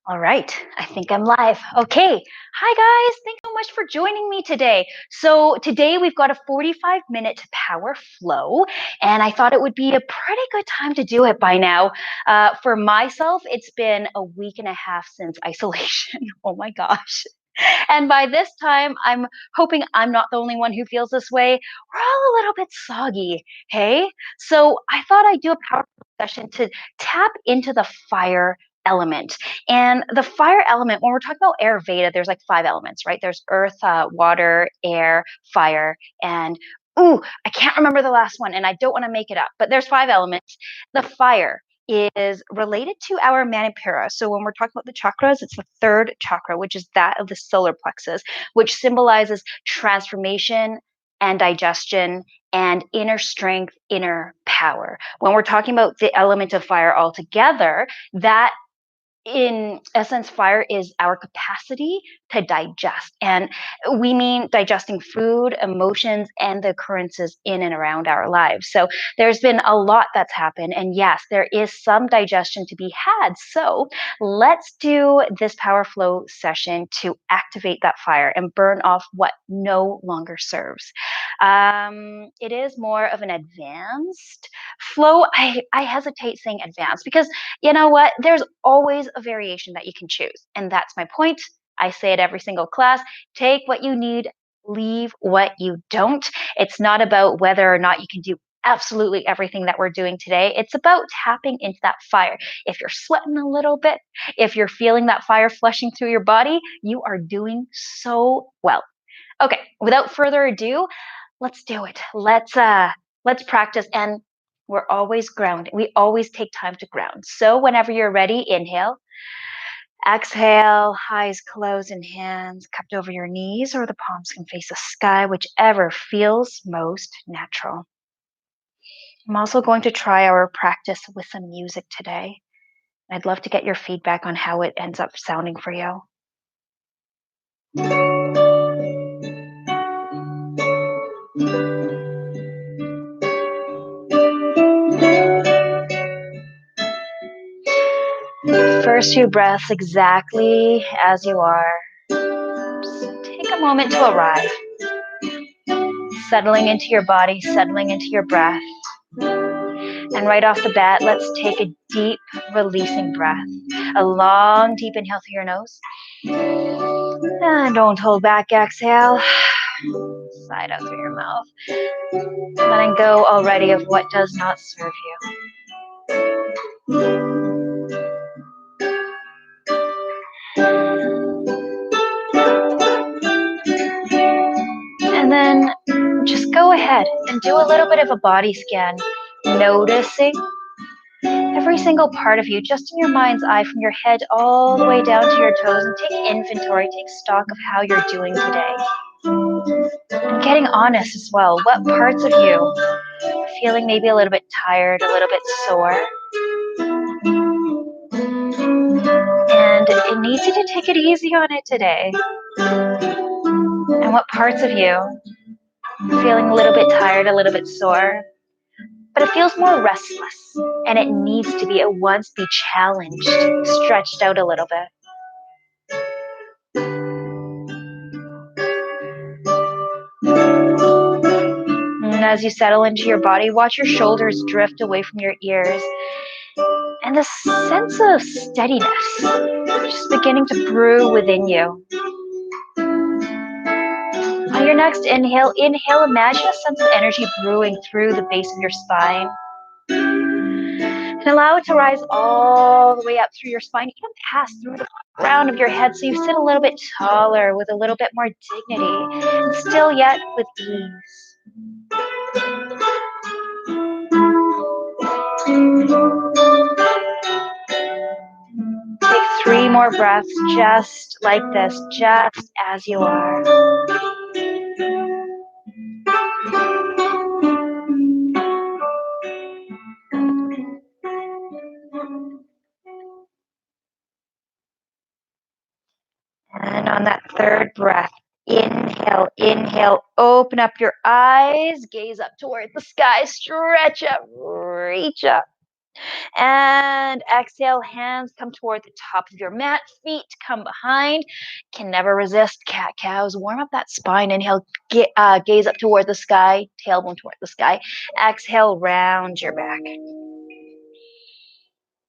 All right, I think I'm live. Okay. Hi, guys. Thanks so much for joining me today. So, today we've got a 45-minute power flow, and I thought it would be a pretty good time to do it by now. For myself, it's been a week and a half since isolation. Oh my gosh. And by this time, I'm hoping I'm not the only one who feels this way. We're all a little bit soggy, hey? So I thought I'd do a power session to tap into the fire element. And the fire element, when we're talking about Ayurveda, there's like five elements, right? There's earth, water, air, fire, and ooh, I can't remember the last one, and I don't want to make it up, but there's five elements. The fire is related to our manipura. So when we're talking about the chakras, it's the third chakra, which is that of the solar plexus, which symbolizes transformation and digestion and inner strength, inner power. When we're talking about the element of fire altogether, that in essence, fire is our capacity to digest. And we mean digesting food, emotions, and the occurrences in and around our lives. So there's been a lot that's happened. And yes, there is some digestion to be had. So let's do this power flow session to activate that fire and burn off what no longer serves. It is more of an advanced flow. I hesitate saying advanced because you know what? There's always a variation that you can choose. And that's my point. I say it every single class. Take what you need, leave what you don't. It's not about whether or not you can do absolutely everything that we're doing today. It's about tapping into that fire. If you're sweating a little bit, if you're feeling that fire flushing through your body, you are doing so well. Okay, without further ado, let's do it. Let's practice, and we're always grounded. We always take time to ground. So whenever you're ready, inhale, exhale, eyes closed and hands cupped over your knees, or the palms can face the sky, whichever feels most natural. I'm also going to try our practice with some music today. I'd love to get your feedback on how it ends up sounding for you. First few breaths exactly as you are. Just take a moment to arrive. Settling into your body, settling into your breath. And right off the bat, let's take a deep releasing breath. A long, deep inhale through your nose. And don't hold back, exhale. Side out through your mouth. Letting go already of what does not serve you. And then just go ahead and do a little bit of a body scan, noticing every single part of you, just in your mind's eye, from your head all the way down to your toes, and take inventory, take stock of how you're doing today. And getting honest as well. What parts of you are feeling maybe a little bit tired, a little bit sore? And it needs you to take it easy on it today. And what parts of you are feeling a little bit tired, a little bit sore, but it feels more restless, and it needs to be, it wants to be challenged, stretched out a little bit. And as you settle into your body, watch your shoulders drift away from your ears, and this sense of steadiness just beginning to brew within you. On your next inhale, imagine a sense of energy brewing through the base of your spine. And allow it to rise all the way up through your spine, even pass through the crown of your head, so you sit a little bit taller with a little bit more dignity, and still yet with ease. Take 3 more breaths just like this, just as you are. And on that third breath, inhale, open up your eyes, gaze up towards the sky, stretch up, reach up. And And exhale, hands come toward the top of your mat, feet come behind. Can never resist cat-cows. Warm up that spine. Inhale, gaze up toward the sky, tailbone toward the sky. Exhale, round your back.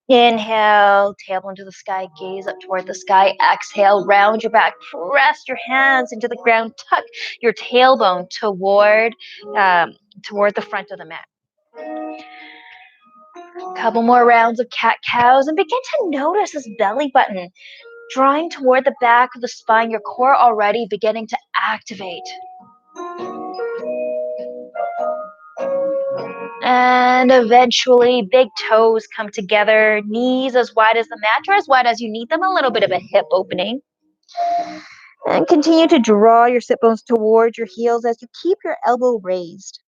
Inhale, tailbone to the sky, gaze up toward the sky. Exhale, round your back. Press your hands into the ground. Tuck your tailbone toward the front of the mat. Couple more rounds of cat-cows and begin to notice this belly button drawing toward the back of the spine. Your core already beginning to activate. And eventually, big toes come together, knees as wide as the mat or as wide as you need them, a little bit of a hip opening. And continue to draw your sit bones towards your heels as you keep your elbow raised.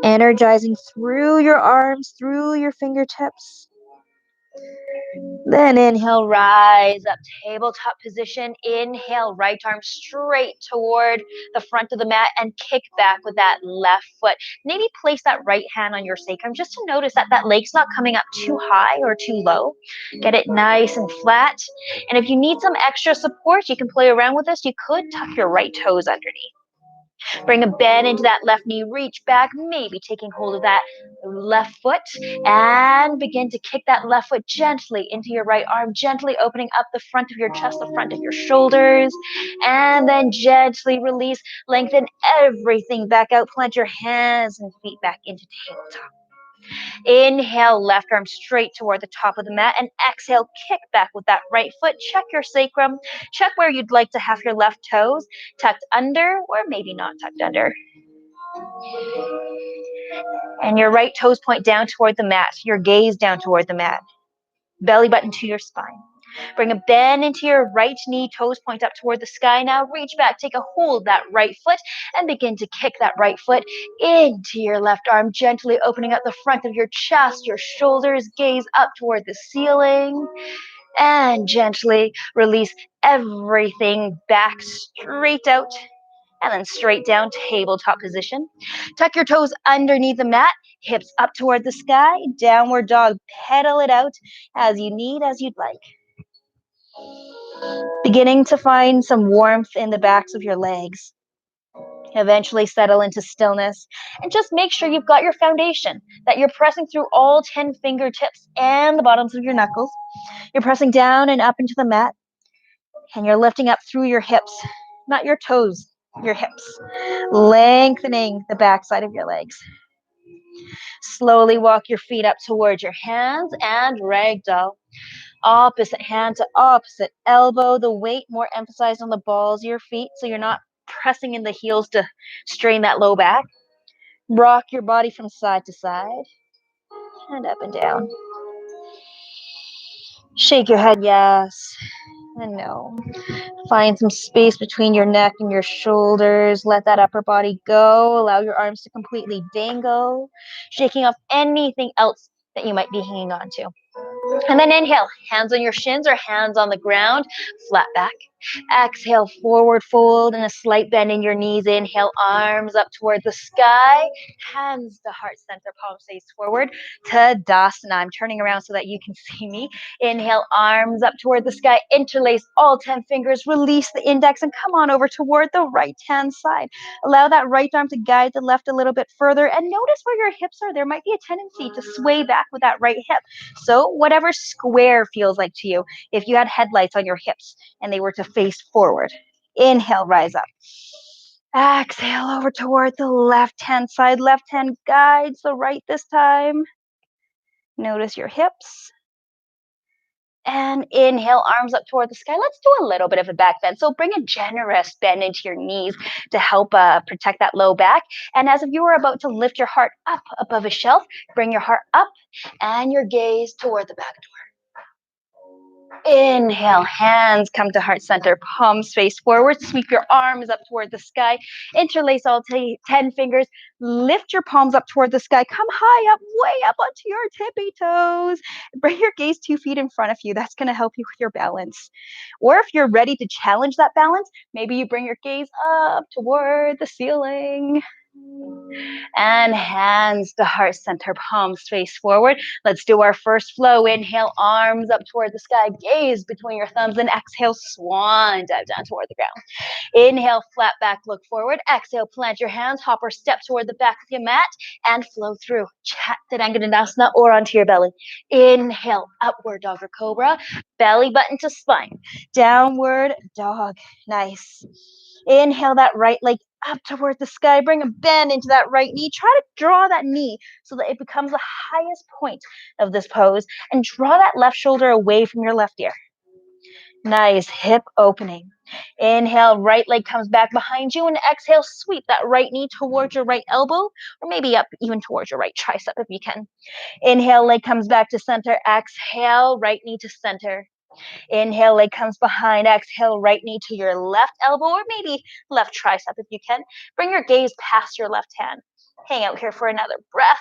Energizing through your arms, through your fingertips. Then inhale, rise up, tabletop position. Inhale, right arm straight toward the front of the mat and kick back with that left foot. Maybe place that right hand on your sacrum just to notice that that leg's not coming up too high or too low. Get it nice and flat. And if you need some extra support, you can play around with this. You could tuck your right toes underneath. Bring a bend into that left knee, reach back, maybe taking hold of that left foot, and begin to kick that left foot gently into your right arm, gently opening up the front of your chest, the front of your shoulders, and then gently release, lengthen everything back out, plant your hands and feet back into tabletop. Inhale, left arm straight toward the top of the mat, and exhale, kick back with that right foot. Check your sacrum. Check where you'd like to have your left toes tucked under or maybe not tucked under. And your right toes point down toward the mat, your gaze down toward the mat, belly button to your spine. Bring a bend into your right knee, toes point up toward the sky. Now reach back, take a hold of that right foot and begin to kick that right foot into your left arm, gently opening up the front of your chest, your shoulders, gaze up toward the ceiling, and gently release everything back straight out and then straight down, tabletop position. Tuck your toes underneath the mat, hips up toward the sky, downward dog, pedal it out as you need, as you'd like. Beginning to find some warmth in the backs of your legs. Eventually settle into stillness and just make sure you've got your foundation, that you're pressing through all 10 fingertips and the bottoms of your knuckles. You're pressing down and up into the mat, and you're lifting up through your hips, not your toes, your hips, lengthening the backside of your legs. Slowly walk your feet up towards your hands and ragdoll. Opposite hand to opposite elbow, the weight more emphasized on the balls of your feet so you're not pressing in the heels to strain that low back. Rock your body from side to side and up and down. Shake your head yes and no. Find some space between your neck and your shoulders. Let that upper body go. Allow your arms to completely dangle, shaking off anything else that you might be hanging on to. And then inhale, hands on your shins or hands on the ground, flat back. Exhale, forward fold and a slight bend in your knees. Inhale, arms up toward the sky, hands to heart center, palms face forward. Tadasana. I'm turning around so that you can see me. Inhale, arms up toward the sky, interlace all 10 fingers, release the index and come on over toward the right hand side. Allow that right arm to guide the left a little bit further and notice where your hips are. There might be a tendency to sway back with that right hip. So whatever square feels like to you, if you had headlights on your hips and they were to face forward. Inhale, rise up. Exhale over toward the left hand side. Left hand guides the right this time. Notice your hips. And inhale, arms up toward the sky. Let's do a little bit of a back bend. So bring a generous bend into your knees to help protect that low back. And as if you were about to lift your heart up above a shelf, bring your heart up and your gaze toward the back door. Inhale, hands come to heart center, palms face forward, sweep your arms up toward the sky, interlace all 10 fingers, lift your palms up toward the sky, come high up, way up onto your tippy toes. Bring your gaze 2 feet in front of you. That's going to help you with your balance. Or if you're ready to challenge that balance, maybe you bring your gaze up toward the ceiling. And hands to heart center, palms face forward. Let's do our first flow. Inhale, arms up toward the sky, gaze between your thumbs, and exhale, swan dive down toward the ground. Inhale, flat back, look forward. Exhale, plant your hands, hop or step toward the back of your mat, and flow through. Chaturanga or onto your belly. Inhale, upward dog or cobra. Belly button to spine. Downward dog. Nice. Inhale that right leg up toward the sky. Bring a bend into that right knee. Try to draw that knee so that it becomes the highest point of this pose. And draw that left shoulder away from your left ear. Nice hip opening. Inhale, right leg comes back behind you, and exhale, sweep that right knee towards your right elbow, or maybe up even towards your right tricep if you can. Inhale, leg comes back to center. Exhale, right knee to center. Inhale, leg comes behind. Exhale, right knee to your left elbow, or maybe left tricep if you can. Bring your gaze past your left hand. Hang out here for another breath.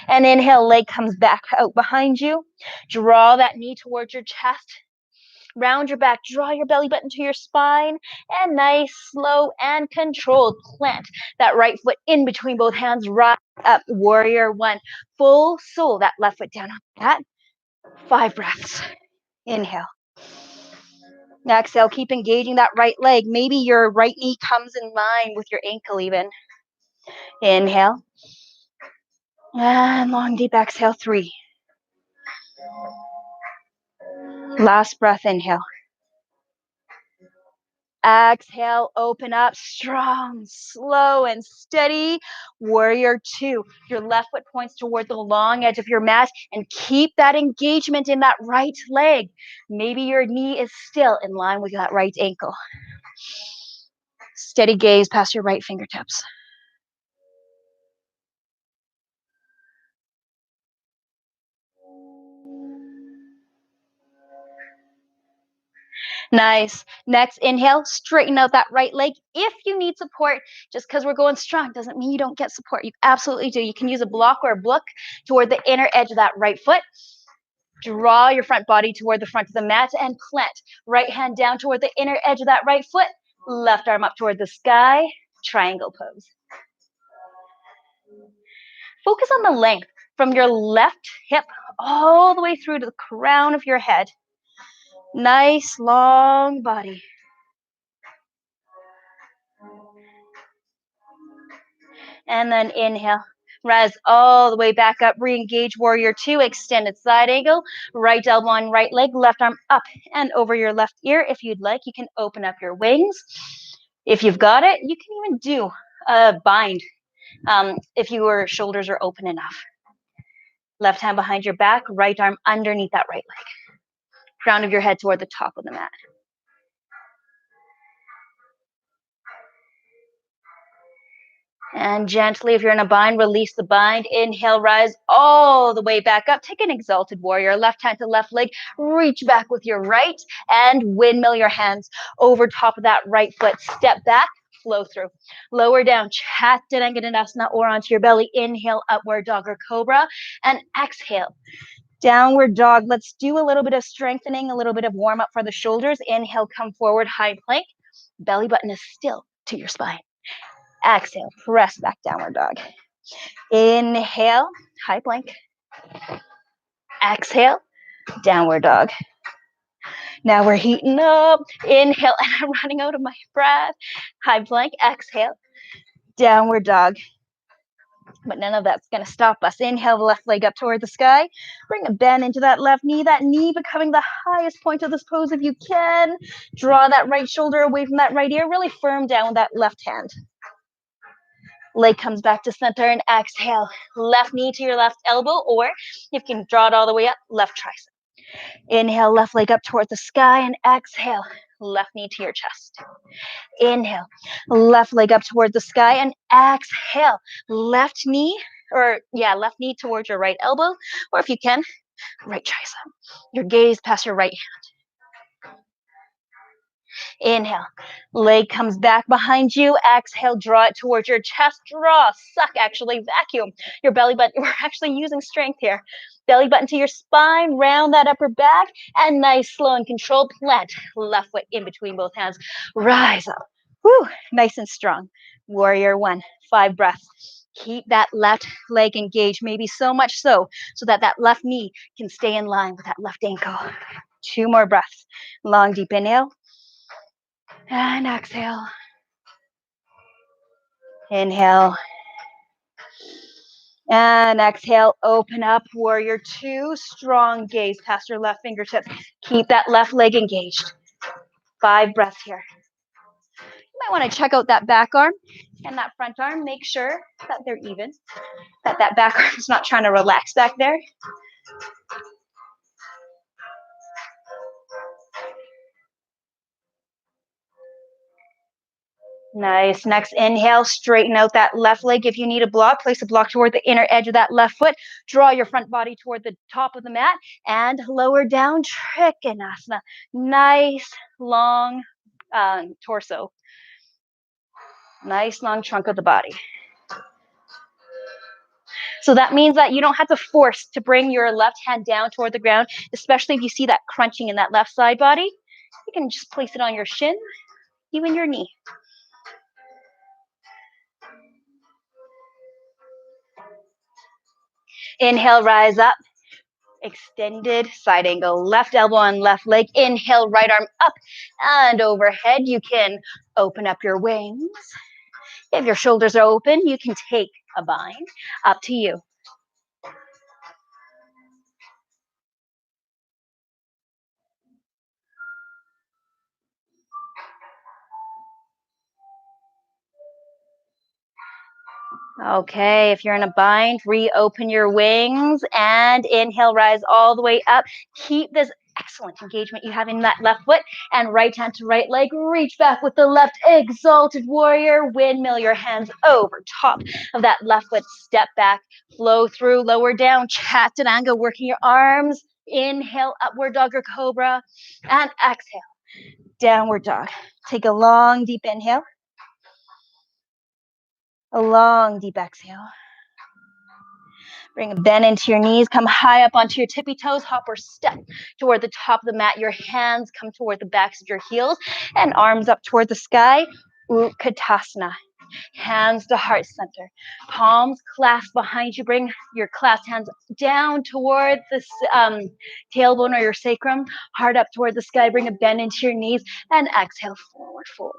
And inhale, leg comes back out behind you. Draw that knee towards your chest. Round your back, draw your belly button to your spine, and nice, slow, and controlled plant that right foot in between both hands, right up, warrior one. Full soul, that left foot down on that. 5 breaths. Inhale. Exhale, keep engaging that right leg. Maybe your right knee comes in line with your ankle even. Inhale. And long, deep exhale, 3. Last breath, inhale. Exhale, open up, strong, slow, and steady. Warrior two. Your left foot points toward the long edge of your mat, and keep that engagement in that right leg. Maybe your knee is still in line with that right ankle. Steady gaze past your right fingertips. Nice. Next, inhale, straighten out that right leg. If you need support, just because we're going strong doesn't mean you don't get support. You absolutely do. You can use a block or a block toward the inner edge of that right foot. Draw your front body toward the front of the mat and plant. Right hand down toward the inner edge of that right foot. Left arm up toward the sky. Triangle pose. Focus on the length from your left hip all the way through to the crown of your head. Nice long body. And then inhale. Rise all the way back up. Re-engage warrior two. Extended side angle. Right elbow on right leg. Left arm up and over your left ear. If you'd like, you can open up your wings. If you've got it, you can even do a bind if your shoulders are open enough. Left hand behind your back. Right arm underneath that right leg. Crown of your head toward the top of the mat. And gently, if you're in a bind, release the bind. Inhale, rise all the way back up. Take an exalted warrior. Left hand to left leg. Reach back with your right and windmill your hands over top of that right foot. Step back, flow through. Lower down, Chaturanga or onto your belly. Inhale, upward dog or cobra. And exhale, downward dog. Let's do a little bit of strengthening, a little bit of warm up for the shoulders. Inhale, come forward, high plank. Belly button is still to your spine. Exhale, press back, downward dog. Inhale, high plank. Exhale, downward dog. Now we're heating up. Inhale, and I'm running out of my breath. High plank, exhale, downward dog. But none of that's going to stop us. Inhale, the left leg up toward the sky. Bring a bend into that left knee. That knee becoming the highest point of this pose if you can. Draw that right shoulder away from that right ear. Really firm down with that left hand. Leg comes back to center and exhale. Left knee to your left elbow, or you can draw it all the way up, left tricep. Inhale, left leg up toward the sky, and exhale, left knee to your chest. Inhale, left leg up toward the sky, and exhale, left knee towards your right elbow, or if you can, right tricep. Your gaze past your right hand. Inhale, leg comes back behind you. Exhale, draw it towards your chest. Vacuum your belly button. We're actually using strength here. Belly button to your spine, round that upper back, and nice, slow, and controlled plant. Left foot in between both hands. Rise up. Woo, nice and strong. Warrior one. 5 breaths. Keep that left leg engaged, maybe so much so that that left knee can stay in line with that left ankle. 2 more breaths. Long, deep inhale. And exhale. Inhale. And exhale, open up, warrior two, strong gaze past your left fingertips. Keep that left leg engaged. 5 breaths here. You might want to check out that back arm and that front arm. Make sure that they're even, that that back arm is not trying to relax back there. Nice. Next inhale, straighten out that left leg. If you need a block, place a block toward the inner edge of that left foot. Draw your front body toward the top of the mat and lower down, Trikonasana. Nice long torso. Nice long trunk of the body. So that means that you don't have to force to bring your left hand down toward the ground, especially if you see that crunching in that left side body. You can just place it on your shin, even your knee. Inhale, rise up. Extended side angle, left elbow on left leg. Inhale, right arm up and overhead. You can open up your wings. If your shoulders are open, you can take a bind. Up to you. Okay, if you're in a bind, reopen your wings and inhale, rise all the way up. Keep this excellent engagement you have in that left foot and right hand to right leg. Reach back with the left, exalted warrior. Windmill your hands over top of that left foot. Step back, flow through, lower down, Chaturanga, working your arms. Inhale, upward dog or cobra, and exhale, downward dog. Take a long, deep inhale. A long, deep exhale. Bring a bend into your knees. Come high up onto your tippy toes. Hop or step toward the top of the mat. Your hands come toward the backs of your heels and arms up toward the sky. Utkatasana. Hands to heart center. Palms clasped behind you. Bring your clasped hands down toward the tailbone or your sacrum. Heart up toward the sky. Bring a bend into your knees and exhale, forward fold.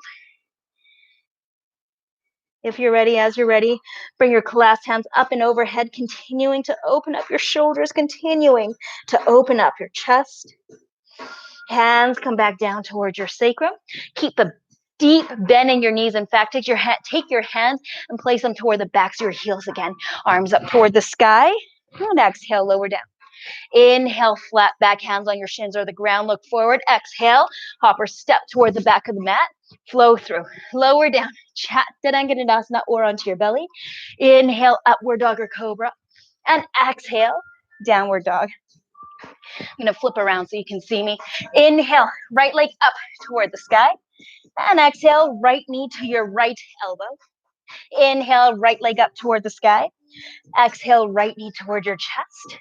If you're ready, as you're ready, bring your clasped hands up and overhead, continuing to open up your shoulders, continuing to open up your chest. Hands come back down towards your sacrum. Keep a deep bend in your knees. In fact, take your hands and place them toward the backs of your heels again. Arms up toward the sky. And exhale, lower down. Inhale, flat back, hands on your shins or the ground. Look forward. Exhale, hop or step toward the back of the mat. Flow through. Lower down. Chaturanga or onto your belly. Inhale, upward dog or cobra. And exhale, downward dog. I'm going to flip around so you can see me. Inhale, right leg up toward the sky. And exhale, right knee to your right elbow. Inhale, right leg up toward the sky. Exhale, right knee toward your chest.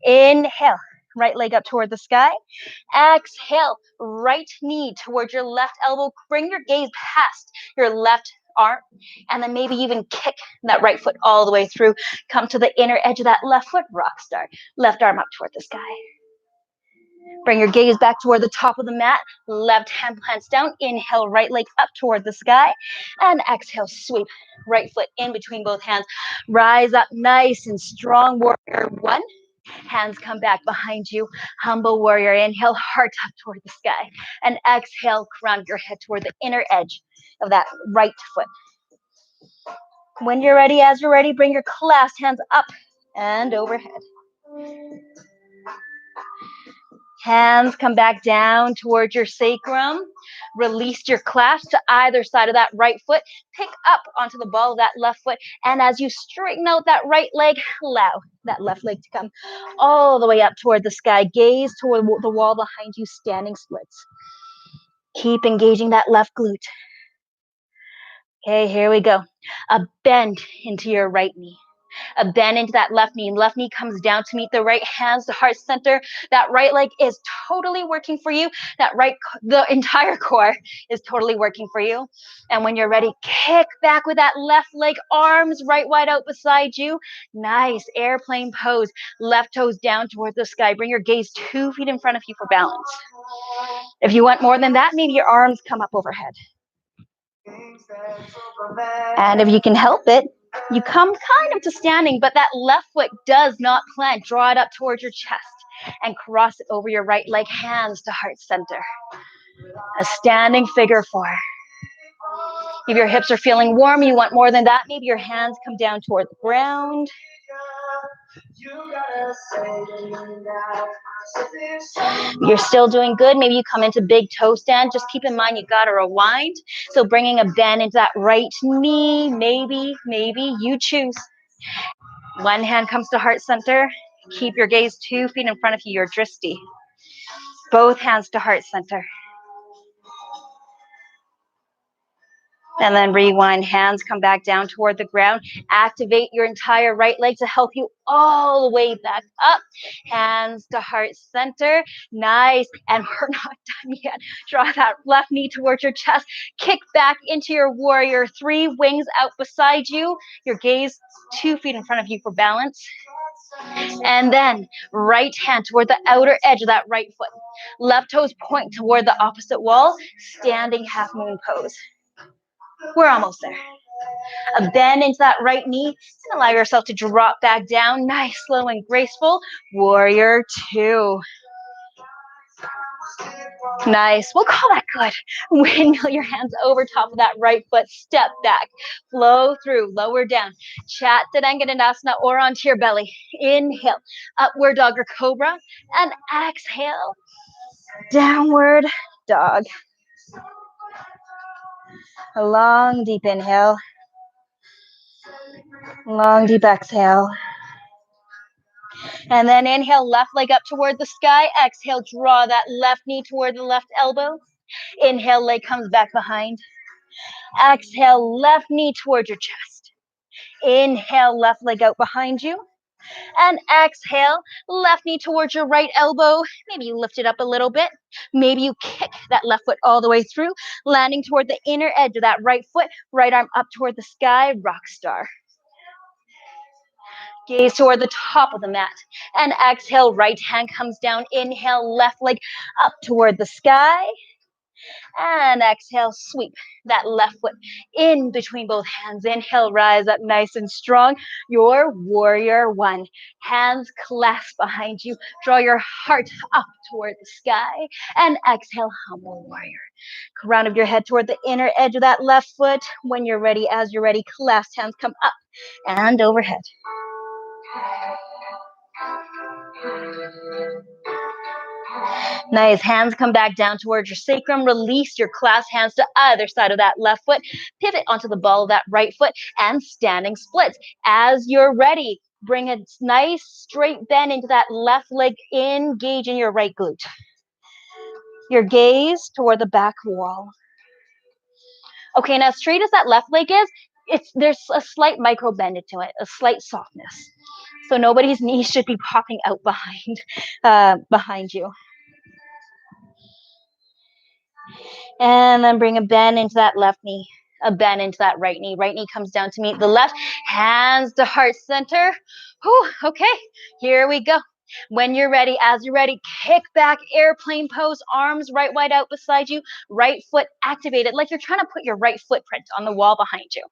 Inhale, right leg up toward the sky. Exhale, right knee towards your left elbow. Bring your gaze past your left arm, and then maybe even kick that right foot all the way through. Come to the inner edge of that left foot, rock star. Left arm up toward the sky. Bring your gaze back toward the top of the mat. Left hand plants down. Inhale, right leg up toward the sky. And exhale, sweep right foot in between both hands. Rise up nice and strong, warrior one. Hands come back behind you. Humble warrior. Inhale, heart up toward the sky. And exhale, crown your head toward the inner edge of that right foot. When you're ready, as you're ready, bring your clasped hands up and overhead. Hands come back down towards your sacrum. Release your clasp to either side of that right foot. Pick up onto the ball of that left foot. And as you straighten out that right leg, allow that left leg to come all the way up toward the sky. Gaze toward the wall behind you, standing splits. Keep engaging that left glute. Okay, here we go. A bend into your right knee. A bend into that left knee. Left knee comes down to meet the right, hands to heart center. That right leg is totally working for you. The entire core is totally working for you. And when you're ready, kick back with that left leg, arms right wide out beside you. Nice airplane pose. Left toes down towards the sky. Bring your gaze 2 feet in front of you for balance. If you want more than that, maybe your arms come up overhead. And if you can help it, you come kind of to standing, but that left foot does not plant. Draw it up towards your chest and cross it over your right leg, hands to heart center. A standing figure 4. If your hips are feeling warm, you want more than that, maybe your hands come down toward the ground. You're still doing good. Maybe you come into big toe stand. Just keep in mind you got to rewind. So bringing a bend into that right knee, maybe you choose. One hand comes to heart center. Keep your gaze 2 feet in front of you, your drishti. Both hands to heart center. And then rewind, hands come back down toward the ground. Activate your entire right leg to help you all the way back up. Hands to heart center. Nice. And we're not done yet. Draw that left knee towards your chest. Kick back into your warrior 3, wings out beside you. Your gaze 2 feet in front of you for balance. And then right hand toward the outer edge of that right foot. Left toes point toward the opposite wall. Standing half moon pose. We're almost there. A bend into that right knee and allow yourself to drop back down. Nice, slow and graceful. Warrior 2. Nice. We'll call that good. Windmill your hands over top of that right foot. Step back. Flow through. Lower down. Chaturanga or onto your belly. Inhale. Upward dog or cobra. And exhale. Downward dog. A long, deep inhale. Long, deep exhale. And then inhale, left leg up toward the sky. Exhale, draw that left knee toward the left elbow. Inhale, leg comes back behind. Exhale, left knee toward your chest. Inhale, left leg out behind you. And exhale, left knee towards your right elbow. Maybe you lift it up a little bit. Maybe you kick that left foot all the way through, landing toward the inner edge of that right foot. Right arm up toward the sky, rock star. Gaze toward the top of the mat. And exhale, right hand comes down. Inhale, left leg up toward the sky. And exhale, sweep that left foot in between both hands. Inhale, rise up nice and strong. Your warrior 1. Hands clasped behind you. Draw your heart up toward the sky. And exhale, humble warrior. Crown of your head toward the inner edge of that left foot. When you're ready, as you're ready, clasped hands come up and overhead. Nice. Hands come back down towards your sacrum. Release your clasped hands to either side of that left foot. Pivot onto the ball of that right foot and standing splits. As you're ready, bring a nice straight bend into that left leg. Engage in your right glute. Your gaze toward the back wall. Okay, now straight as that left leg is, there's a slight micro bend into it, a slight softness. So nobody's knees should be popping out behind you. And then bring a bend into that left knee, a bend into that right knee. Right knee comes down to meet the left, hands to heart center. Whew, okay, here we go. When you're ready, as you're ready, kick back, airplane pose, arms right wide out beside you, right foot activated, like you're trying to put your right footprint on the wall behind you.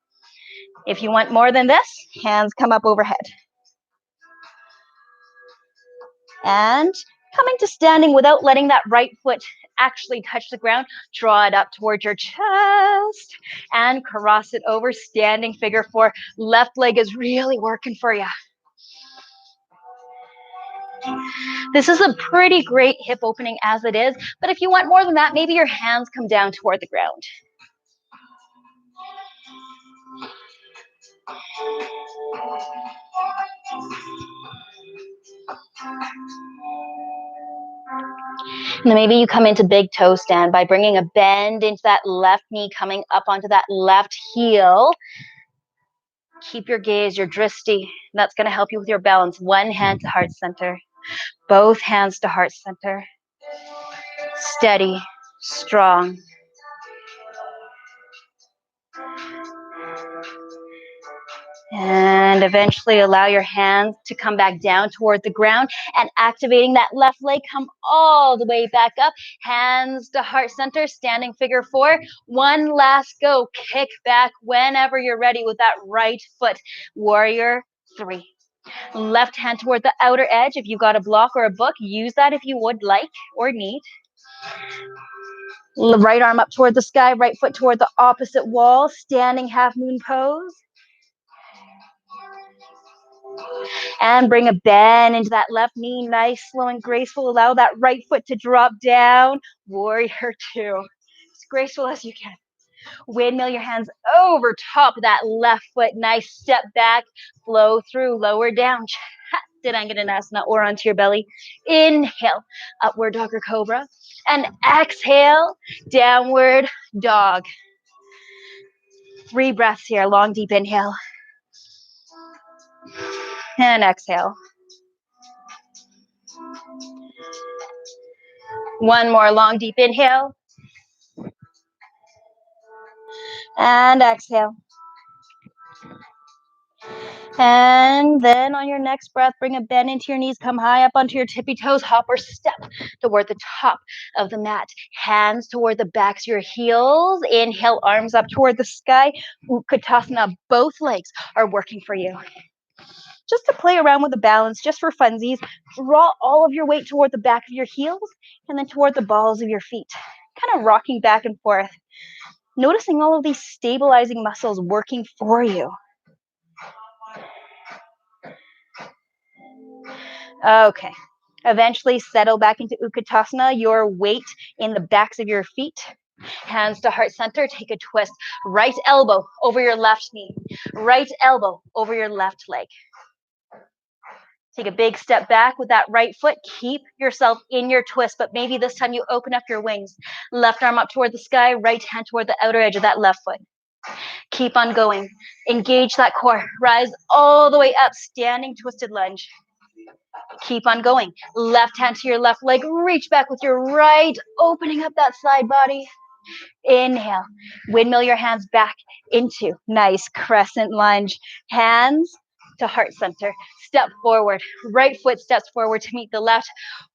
If you want more than this, hands come up overhead. And coming to standing without letting that right foot actually touch the ground, draw it up towards your chest and cross it over, standing figure 4. Left leg is really working for you. This is a pretty great hip opening as it is, but if you want more than that, maybe your hands come down toward the ground. And maybe you come into big toe stand by bringing a bend into that left knee, coming up onto that left heel. Keep your gaze, your drishti. That's going to help you with your balance. One hand to heart center. Both hands to heart center. Steady, strong. And eventually allow your hands to come back down toward the ground, and activating that left leg, come all the way back up. Hands to heart center, standing figure four. One last go. Kick back whenever you're ready with that right foot. Warrior three. Left hand toward the outer edge. If you got a block or a book, use that if you would like or need. Right arm up toward the sky, right foot toward the opposite wall, standing half moon pose. And bring a bend into that left knee, nice, slow and graceful. Allow that right foot to drop down. Warrior two. As graceful as you can. Windmill your hands over top of that left foot. Nice step back, flow through, lower down. Chaturanga or onto your belly. Inhale, upward dog or cobra. And exhale, downward dog. 3 breaths here, long deep inhale. And exhale. One more long deep inhale. And exhale. And then on your next breath, bring a bend into your knees, come high up onto your tippy toes, hop or step toward the top of the mat. Hands toward the backs of your heels. Inhale, arms up toward the sky. Utkatasana, both legs are working for you. Just to play around with the balance, just for funsies, draw all of your weight toward the back of your heels and then toward the balls of your feet. Kind of rocking back and forth. Noticing all of these stabilizing muscles working for you. Okay. Eventually settle back into Utkatasana, your weight in the backs of your feet. Hands to heart center, take a twist. Right elbow over your left knee. Right elbow over your left leg. Take a big step back with that right foot. Keep yourself in your twist, but maybe this time you open up your wings. Left arm up toward the sky, right hand toward the outer edge of that left foot. Keep on going. Engage that core. Rise all the way up, standing twisted lunge. Keep on going. Left hand to your left leg. Reach back with your right, opening up that side body. Inhale. Windmill your hands back into nice crescent lunge. Hands to heart center. Step forward. Right foot steps forward to meet the left.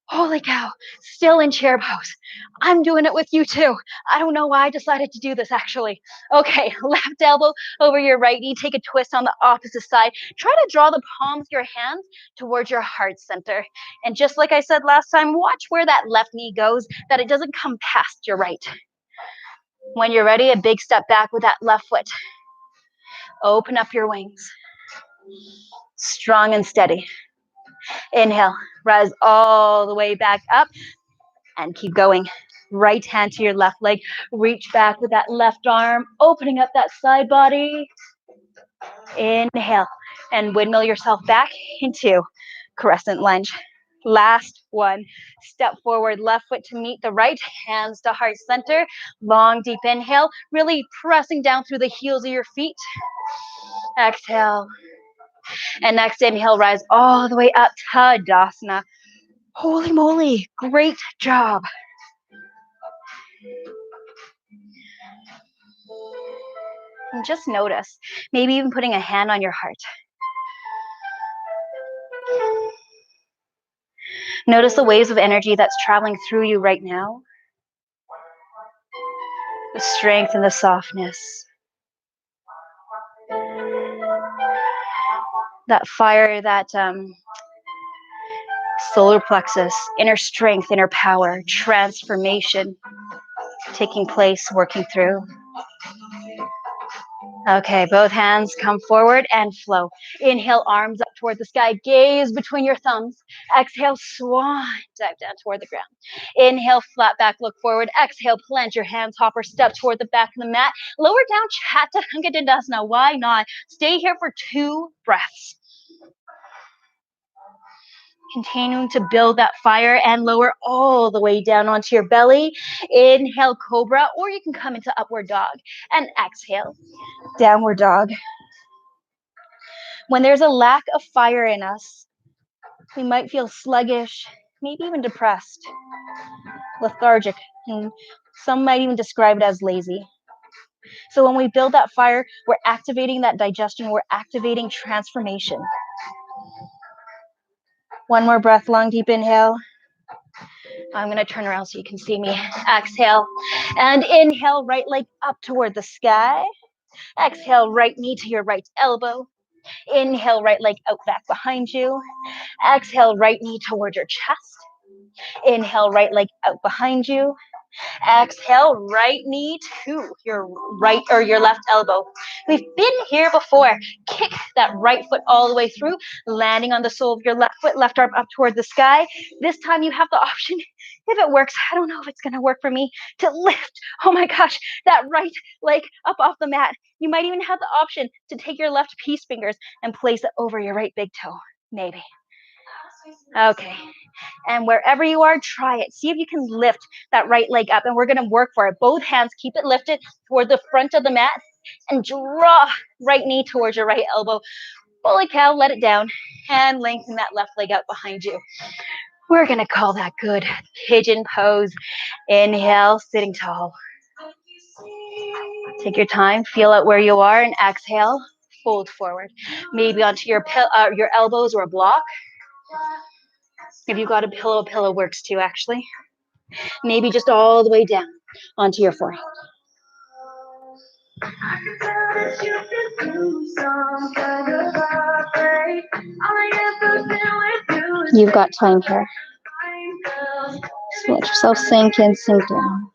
Holy cow, still in chair pose. I'm doing it with you too. I don't know why I decided to do this actually. Okay, left elbow over your right knee. Take a twist on the opposite side. Try to draw the palms of your hands towards your heart center. And just like I said last time, watch where that left knee goes, that it doesn't come past your right. When you're ready, a big step back with that left foot. Open up your wings. Strong and steady. Inhale, rise all the way back up and keep going. Right hand to your left leg. Reach back with that left arm, opening up that side body. Inhale and windmill yourself back into crescent lunge. Last one. Step forward, left foot to meet the right, hands to heart center. Long, deep inhale, really pressing down through the heels of your feet. Exhale. And next inhale, rise all the way up, Tadasana. Holy moly, great job. And just notice, maybe even putting a hand on your heart. Notice the waves of energy that's traveling through you right now. The strength and the softness. That fire, that solar plexus, inner strength, inner power, transformation taking place, working through. Okay, both hands come forward and flow. Inhale, arms up toward the sky, gaze between your thumbs. Exhale, swan, dive down toward the ground. Inhale, flat back, look forward. Exhale, plant your hands, hopper, step toward the back of the mat. Lower down, Chaturanga Dandasana. Why not? Stay here for 2 breaths. Continuing to build that fire and lower all the way down onto your belly. Inhale, cobra, or you can come into upward dog. And exhale, downward dog. When there's a lack of fire in us, we might feel sluggish, maybe even depressed, lethargic, and some might even describe it as lazy. So when we build that fire, we're activating that digestion, we're activating transformation. One more breath, long, deep inhale. I'm gonna turn around so you can see me. Exhale, and inhale, right leg up toward the sky. Exhale, right knee to your right elbow. Inhale, right leg out back behind you. Exhale, right knee toward your chest. Inhale, right leg out behind you. Exhale, right knee to your right or your left elbow. We've been here before. Kick that right foot all the way through, landing on the sole of your left foot, left arm up toward the sky. This time you have the option, if it works, I don't know if it's gonna work for me, to lift, oh my gosh, that right leg up off the mat. You might even have the option to take your left peace fingers and place it over your right big toe, maybe. Okay. And wherever you are, try it. See if you can lift that right leg up, and we're going to work for it. Both hands, keep it lifted toward the front of the mat and draw right knee towards your right elbow. Holy cow, let it down and lengthen that left leg out behind you. We're going to call that good pigeon pose. Inhale, sitting tall. Take your time, feel out where you are, and exhale, fold forward. Maybe onto your elbows or a block. If you've got a pillow works too, actually. Maybe just all the way down onto your forehead. You've got time here. Just let yourself sink in, sink down.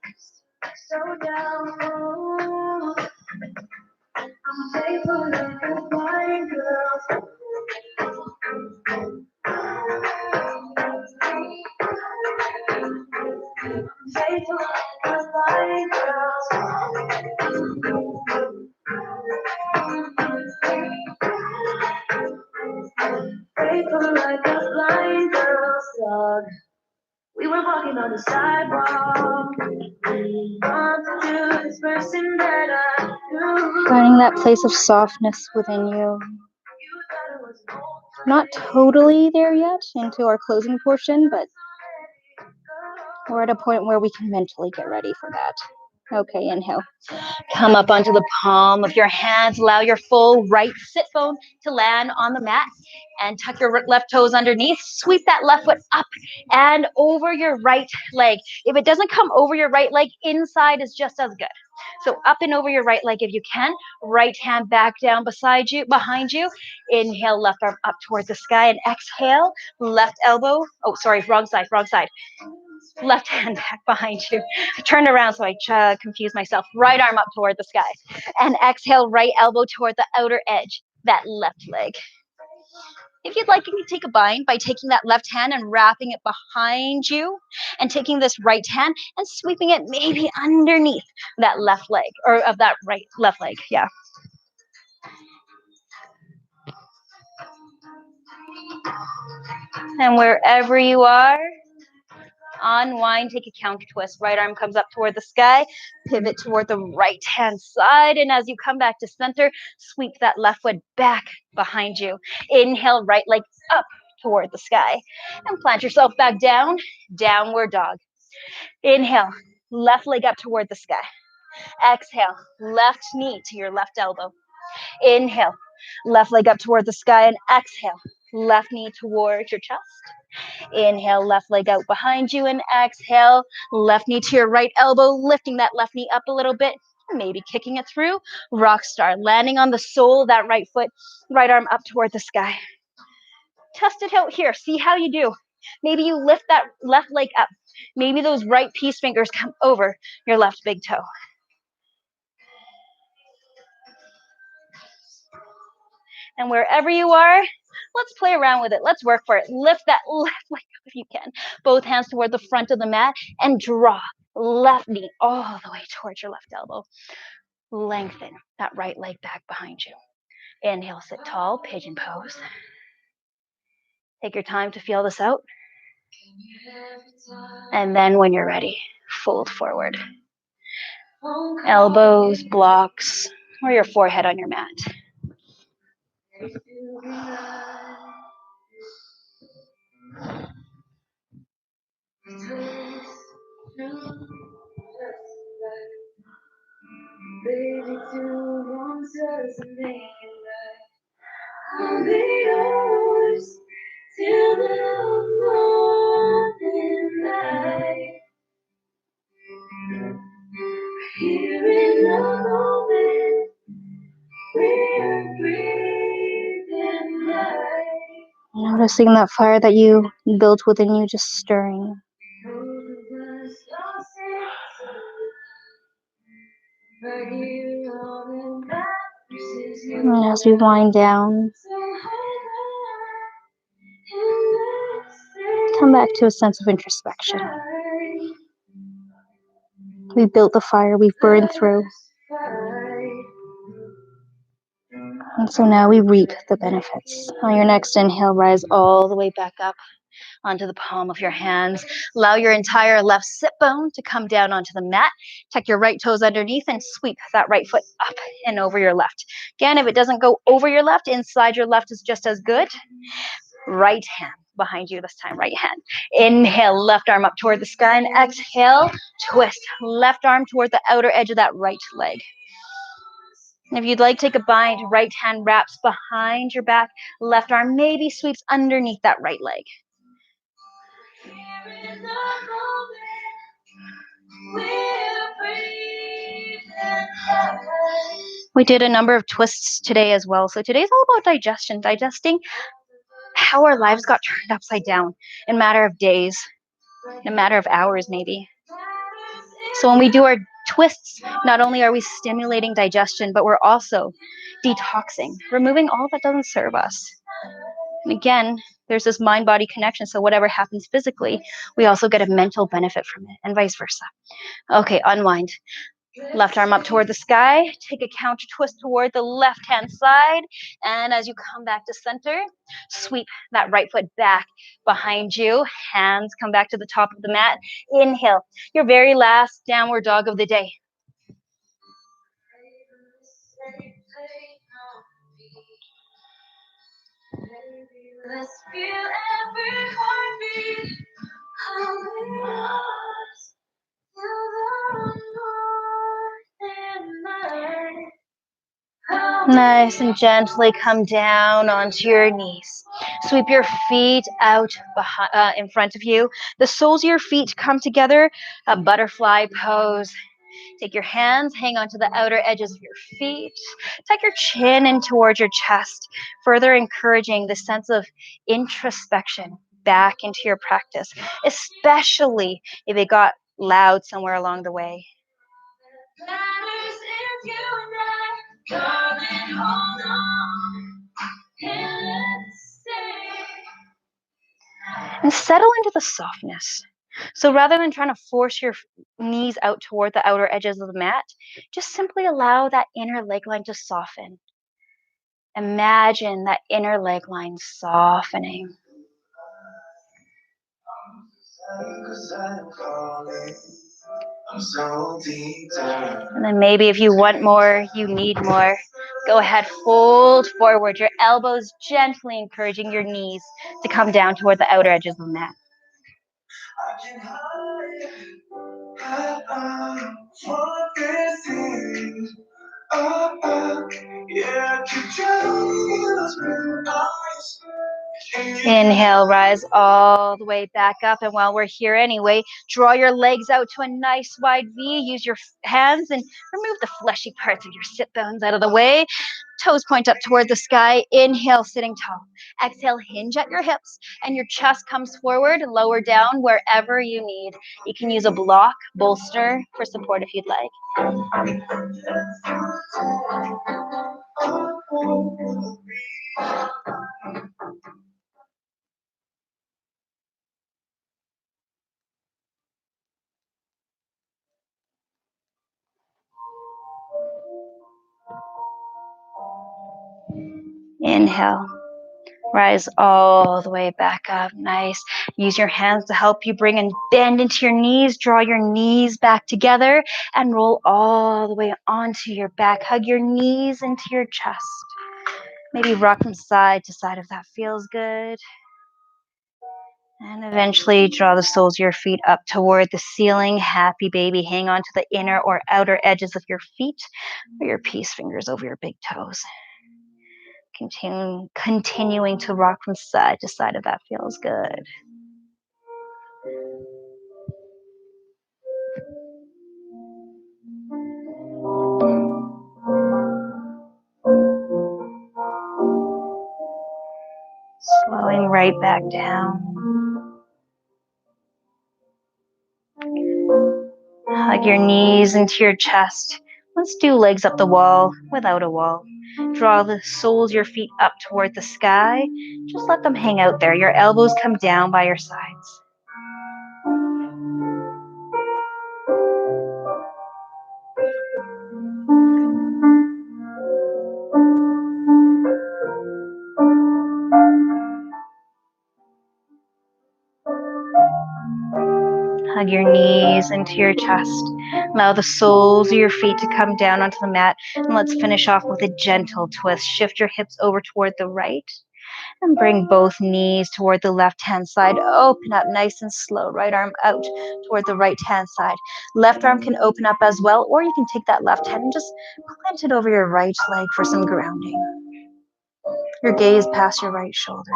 We were walking on the sidewalk, finding that place of softness within you. Not totally there yet into our closing portion, but we're at a point where we can mentally get ready for that. Okay, inhale. Come up onto the palm of your hands. Allow your full right sit bone to land on the mat and tuck your left toes underneath. Sweep that left foot up and over your right leg. If it doesn't come over your right leg, inside is just as good. So up and over your right leg if you can. Right hand back down beside you, behind you. Inhale, left arm up towards the sky, and exhale, left elbow. Oh, sorry, wrong side, wrong side. Left hand back behind you. Turn around so I confuse myself. Right arm up toward the sky. And exhale, right elbow toward the outer edge, that left leg. If you'd like, you can take a bind by taking that left hand and wrapping it behind you and taking this right hand and sweeping it maybe underneath that left leg or of that left leg. Yeah. And wherever you are, unwind, take a counter twist. Right arm comes up toward the sky, pivot toward the right hand side, and as you come back to center, sweep that left foot back behind you. Inhale, right leg up toward the sky, and plant yourself back down, downward dog. Inhale, left leg up toward the sky. Exhale, left knee to your left elbow. Inhale, left leg up toward the sky, and exhale, left knee towards your chest. Inhale, left leg out behind you, and exhale, left knee to your right elbow, lifting that left knee up a little bit, maybe kicking it through. Rock star, landing on the sole of that right foot, right arm up toward the sky. Test it out here. See how you do. Maybe you lift that left leg up. Maybe those right peace fingers come over your left big toe. And wherever you are, let's play around with it. Let's work for it. Lift that left leg up if you can. Both hands toward the front of the mat and draw left knee all the way towards your left elbow. Lengthen that right leg back behind you. Inhale, sit tall, pigeon pose. Take your time to feel this out. And then when you're ready, fold forward. Elbows, blocks, or your forehead on your mat. Noticing that fire that you built within you just stirring. And as we wind down, come back to a sense of introspection. We built the fire, we've burned through. And so now we reap the benefits. On your next inhale, rise all the way back up onto the palm of your hands. Allow your entire left sit bone to come down onto the mat. Tuck your right toes underneath and sweep that right foot up and over your left. Again, if it doesn't go over your left, inside your left is just as good. Right hand behind you this time, right hand. Inhale, left arm up toward the sky, and exhale, twist left arm toward the outer edge of that right leg. And if you'd like, take a bind. Right hand wraps behind your back. Left arm maybe sweeps underneath that right leg. We did a number of twists today as well. So today's all about digestion, digesting how our lives got turned upside down in a matter of days, in a matter of hours maybe. So when we do our twists, not only are we stimulating digestion, but we're also detoxing, removing all that doesn't serve us. And again, there's this mind-body connection. So whatever happens physically, we also get a mental benefit from it, and vice versa. Okay, unwind. Left arm up toward the sky. Take a counter twist toward the left-hand side. And as you come back to center, sweep that right foot back behind you. Hands come back to the top of the mat. Inhale, your very last downward dog of the day. Let's feel every heartbeat. Nice and gently come down onto your knees. Sweep your feet out behind, in front of you. The soles of your feet come together, a butterfly pose. Take your hands, hang onto the outer edges of your feet. Tuck your chin in towards your chest, further encouraging the sense of introspection back into your practice, especially if it got loud somewhere along the way. And settle into the softness. So rather than trying to force your knees out toward the outer edges of the mat, just simply allow that inner leg line to soften. Imagine that inner leg line softening. And then maybe if you want more, you need more, go ahead, fold forward, your elbows gently encouraging your knees to come down toward the outer edges of the mat. Inhale, rise all the way back up. And while we're here anyway, draw your legs out to a nice wide V. Use your hands and remove the fleshy parts of your sit bones out of the way. Toes point up toward the sky. Inhale, sitting tall. Exhale, hinge at your hips and your chest comes forward, lower down wherever you need. You can use a block, bolster for support if you'd like. Inhale. Rise all the way back up. Nice. Use your hands to help you bring and bend into your knees. Draw your knees back together and roll all the way onto your back. Hug your knees into your chest. Maybe rock from side to side if that feels good. And eventually draw the soles of your feet up toward the ceiling. Happy baby, hang on to the inner or outer edges of your feet or your peace fingers over your big toes. Continuing to rock from side to side if that feels good. Slowing right back down. Hug your knees into your chest. Let's do legs up the wall without a wall. Draw the soles of your feet up toward the sky. Just let them hang out there. Your elbows come down by your sides. Hug your knees into your chest. Allow the soles of your feet to come down onto the mat. And let's finish off with a gentle twist. Shift your hips over toward the right. And bring both knees toward the left-hand side. Open up nice and slow. Right arm out toward the right-hand side. Left arm can open up as well, or you can take that left hand and just plant it over your right leg for some grounding. Your gaze past your right shoulder.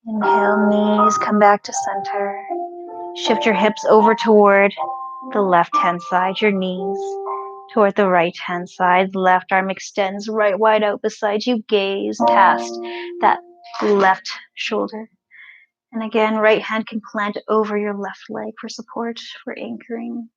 Inhale, knees come back to center. Shift your hips over toward the left-hand side, your knees toward the right-hand side. Left arm extends right wide out beside you. Gaze past that left shoulder. And again, right hand can plant over your left leg for support, for anchoring.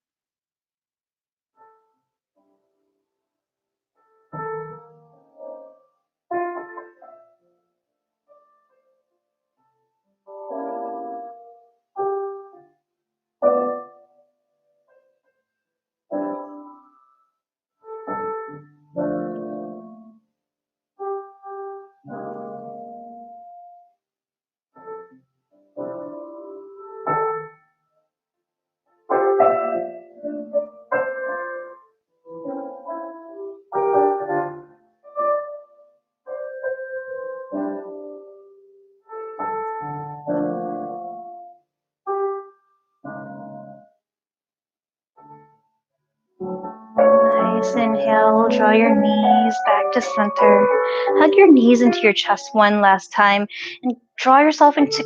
Nice inhale, draw your knees back to center. Hug your knees into your chest one last time and curl yourself into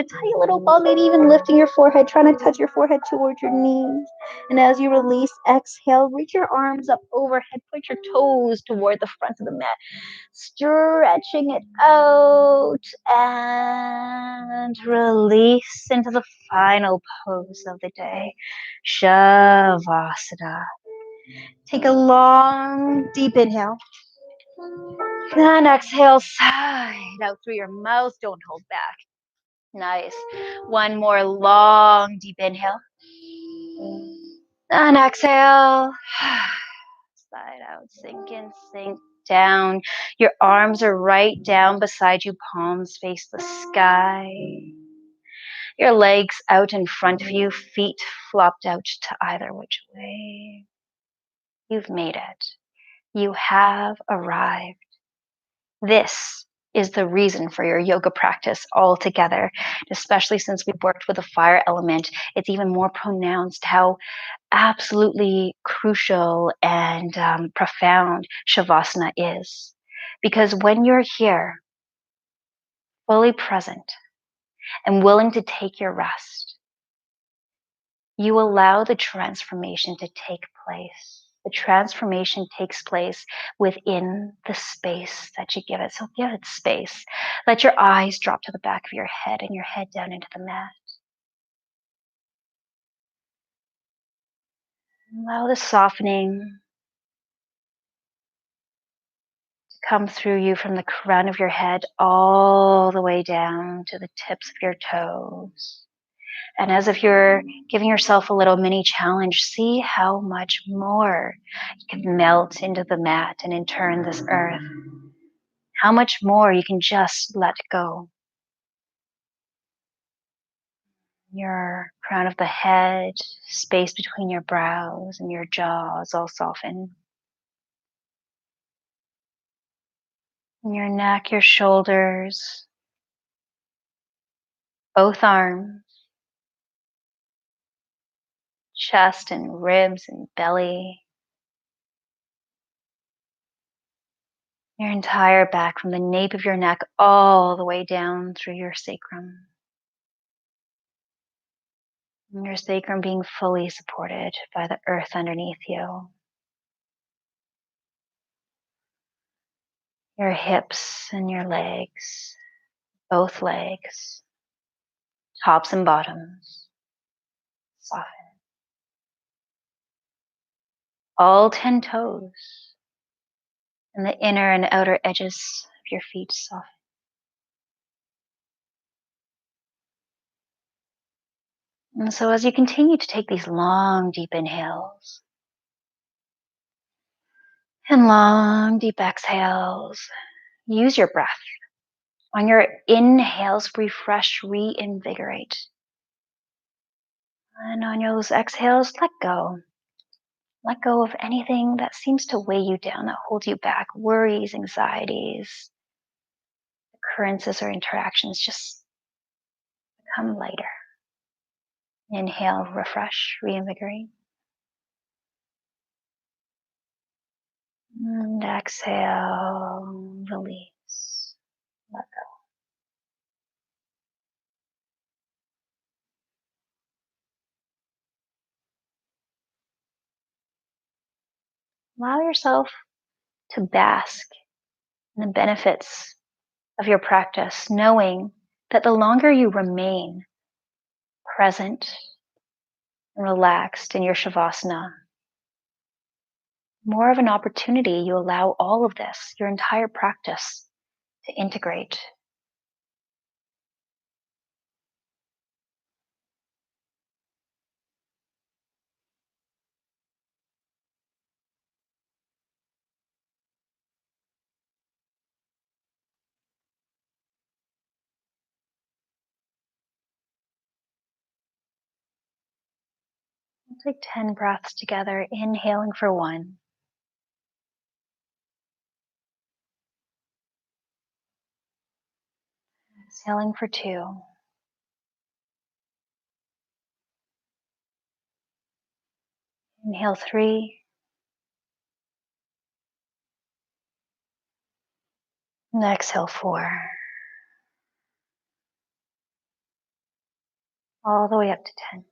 a tiny little ball, maybe even lifting your forehead, trying to touch your forehead towards your knees. And as you release, exhale, reach your arms up overhead, point your toes toward the front of the mat, stretching it out and release into the final pose of the day, Shavasana. Take a long, deep inhale. And exhale, sigh out through your mouth. Don't hold back. Nice. One more long, deep inhale. And exhale. Side out, sink in, sink down. Your arms are right down beside you, palms face the sky. Your legs out in front of you, feet flopped out to either which way. You've made it. You have arrived. This is the reason for your yoga practice altogether, especially since we've worked with the fire element. It's even more pronounced how absolutely crucial and profound Shavasana is. Because when you're here, fully present and willing to take your rest, you allow the transformation to take place. The transformation takes place within the space that you give it. So give it space. Let your eyes drop to the back of your head and your head down into the mat. Allow the softening to come through you from the crown of your head all the way down to the tips of your toes. And as if you're giving yourself a little mini challenge, see how much more you can melt into the mat and in turn this earth. How much more you can just let go. Your crown of the head, space between your brows and your jaws all soften. And your neck, your shoulders, both arms, chest and ribs and belly. Your entire back from the nape of your neck all the way down through your sacrum. And your sacrum being fully supported by the earth underneath you. Your hips and your legs, both legs, tops and bottoms, soften. All 10 toes and the inner and outer edges of your feet soften. And so as you continue to take these long, deep inhales and long, deep exhales, use your breath. On your inhales, refresh, reinvigorate. And on those exhales, let go. Let go of anything that seems to weigh you down, that holds you back, worries, anxieties, occurrences, or interactions. Just become lighter. Inhale, refresh, reinvigorate. And exhale, release, let go. Allow yourself to bask in the benefits of your practice, knowing that the longer you remain present and relaxed in your shavasana, more of an opportunity you allow all of this, your entire practice, to integrate. We'll take 10 breaths together, inhaling for 1, exhaling for 2, inhale 3, and exhale 4, all the way up to 10.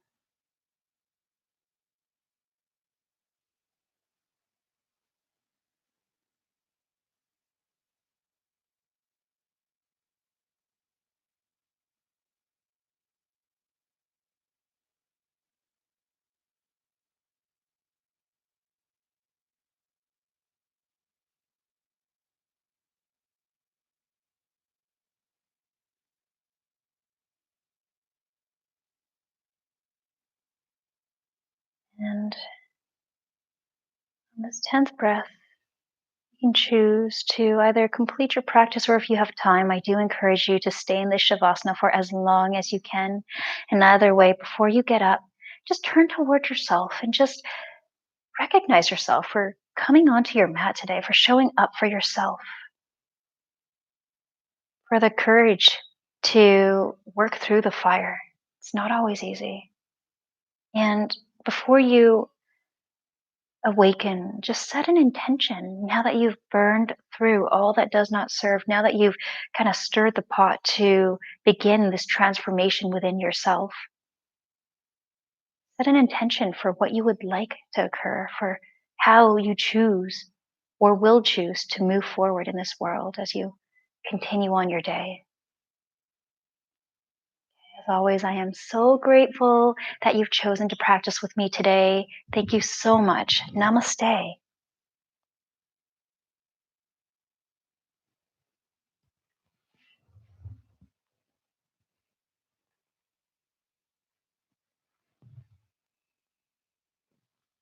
And on this 10th breath, you can choose to either complete your practice, or if you have time, I do encourage you to stay in this shavasana for as long as you can. And either way, before you get up, just turn towards yourself and just recognize yourself for coming onto your mat today, for showing up for yourself, for the courage to work through the fire. It's not always easy. And before you awaken, just set an intention. Now that you've burned through all that does not serve, now that you've kind of stirred the pot to begin this transformation within yourself, set an intention for what you would like to occur, for how you choose or will choose to move forward in this world as you continue on your day. As always, I am so grateful that you've chosen to practice with me today. Thank you so much. Namaste.